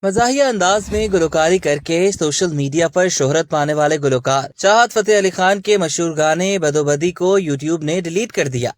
مزاحیہ انداز میں گلوکاری کر کے سوشل میڈیا پر شہرت پانے والے گلوکار چاہت فتح علی خان کے مشہور گانے بدو بدی کو یوٹیوب نے ڈیلیٹ کر دیا۔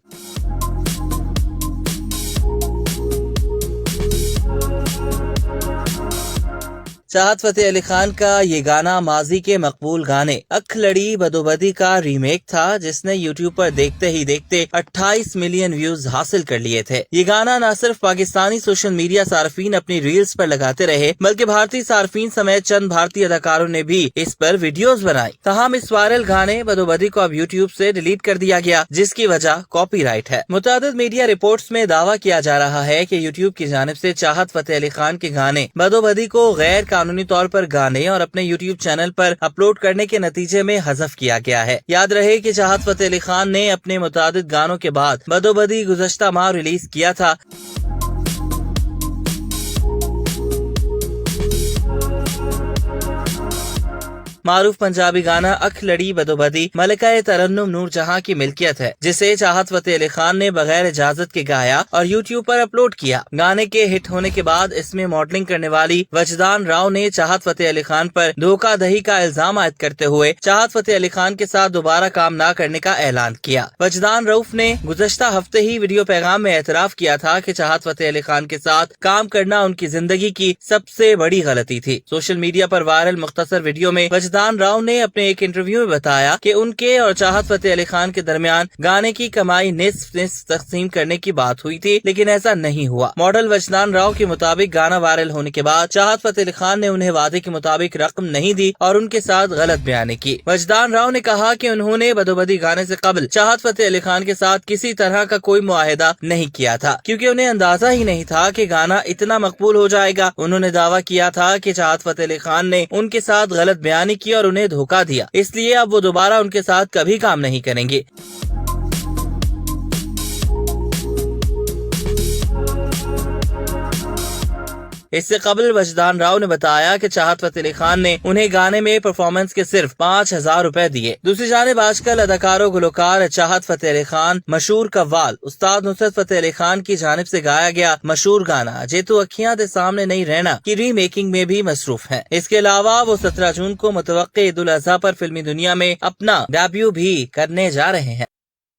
چاہت فتح علی خان کا یہ گانا ماضی کے مقبول گانے اکھ لڑی بدو بدی کا ریمیک تھا، جس نے یوٹیوب پر دیکھتے ہی دیکھتے 28 ملین ویوز حاصل کر لیے تھے۔ یہ گانا نہ صرف پاکستانی سوشل میڈیا صارفین اپنی ریلز پر لگاتے رہے، بلکہ بھارتی صارفین سمیت چند بھارتی اداکاروں نے بھی اس پر ویڈیوز بنائی۔ تاہم اس وائرل گانے بدو بدی کو اب یوٹیوب سے ڈیلیٹ کر دیا گیا، جس کی وجہ کاپی رائٹ ہے۔ متعدد میڈیا رپورٹس میں دعویٰ کیا جا رہا ہے کہ یوٹیوب کی جانب سے چاہت فتح علی خان کے گانے بدو بدی کو غیر قانونی طور پر گانے اور اپنے یوٹیوب چینل پر اپلوڈ کرنے کے نتیجے میں حذف کیا گیا ہے۔ یاد رہے کہ چاہت فتح علی خان نے اپنے متعدد گانوں کے بعد بدو بدی گزشتہ ماہ ریلیز کیا تھا۔ معروف پنجابی گانا اکھ لڑی بدو بدی ملکہ ترنم نور جہاں کی ملکیت ہے، جسے چاہت فتح علی خان نے بغیر اجازت کے گایا اور یوٹیوب پر اپلوڈ کیا۔ گانے کے ہٹ ہونے کے بعد اس میں ماڈلنگ کرنے والی وجدان راؤ نے چاہت فتح علی خان پر دھوکہ دہی کا الزام عائد کرتے ہوئے چاہت فتح علی خان کے ساتھ دوبارہ کام نہ کرنے کا اعلان کیا۔ وجدان رؤف نے گزشتہ ہفتے ہی ویڈیو پیغام میں اعتراف کیا تھا کہ چاہت فتح علی خان کے ساتھ کام کرنا ان کی زندگی کی سب سے بڑی غلطی تھی۔ سوشل میڈیا پر وائرل مختصر ویڈیو میں وجدان راؤ نے اپنے ایک انٹرویو میں بتایا کہ ان کے اور چاہت فتح علی خان کے درمیان گانے کی کمائی نصف نصف تقسیم کرنے کی بات ہوئی تھی، لیکن ایسا نہیں ہوا۔ ماڈل وجدان راؤ کے مطابق گانا وائرل ہونے کے بعد چاہت فتح علی خان نے انہیں وعدے کے مطابق رقم نہیں دی اور ان کے ساتھ غلط بیانی کی۔ وجدان راؤ نے کہا کہ انہوں نے بدو بدی گانے سے قبل چاہت فتح علی خان کے ساتھ کسی طرح کا کوئی معاہدہ نہیں کیا تھا، کیونکہ انہیں اندازہ ہی نہیں تھا کہ گانا اتنا مقبول ہو جائے گا۔ انہوں نے دعویٰ کیا تھا کہ چاہت فتح علی خان نے ان کے ساتھ غلط بیانی کی اور انہیں دھوکہ دیا، اس لیے اب وہ دوبارہ ان کے ساتھ کبھی کام نہیں کریں گے۔ اس سے قبل وجدان راؤ نے بتایا کہ چاہت فتح علی خان نے انہیں گانے میں پرفارمنس کے صرف 5000 روپے دیے۔ دوسری جانب آج کل اداکار و گلوکار چاہت فتح علی خان مشہور قوال استاد نصرت فتح علی خان کی جانب سے گایا گیا مشہور گانا جے تو اکھیاں دے سامنے نہیں رہنا کی ری میکنگ میں بھی مصروف ہیں۔ اس کے علاوہ وہ 17 جون کو متوقع عید الاضحیٰ پر فلمی دنیا میں اپنا ڈیبیو بھی کرنے جا رہے ہیں۔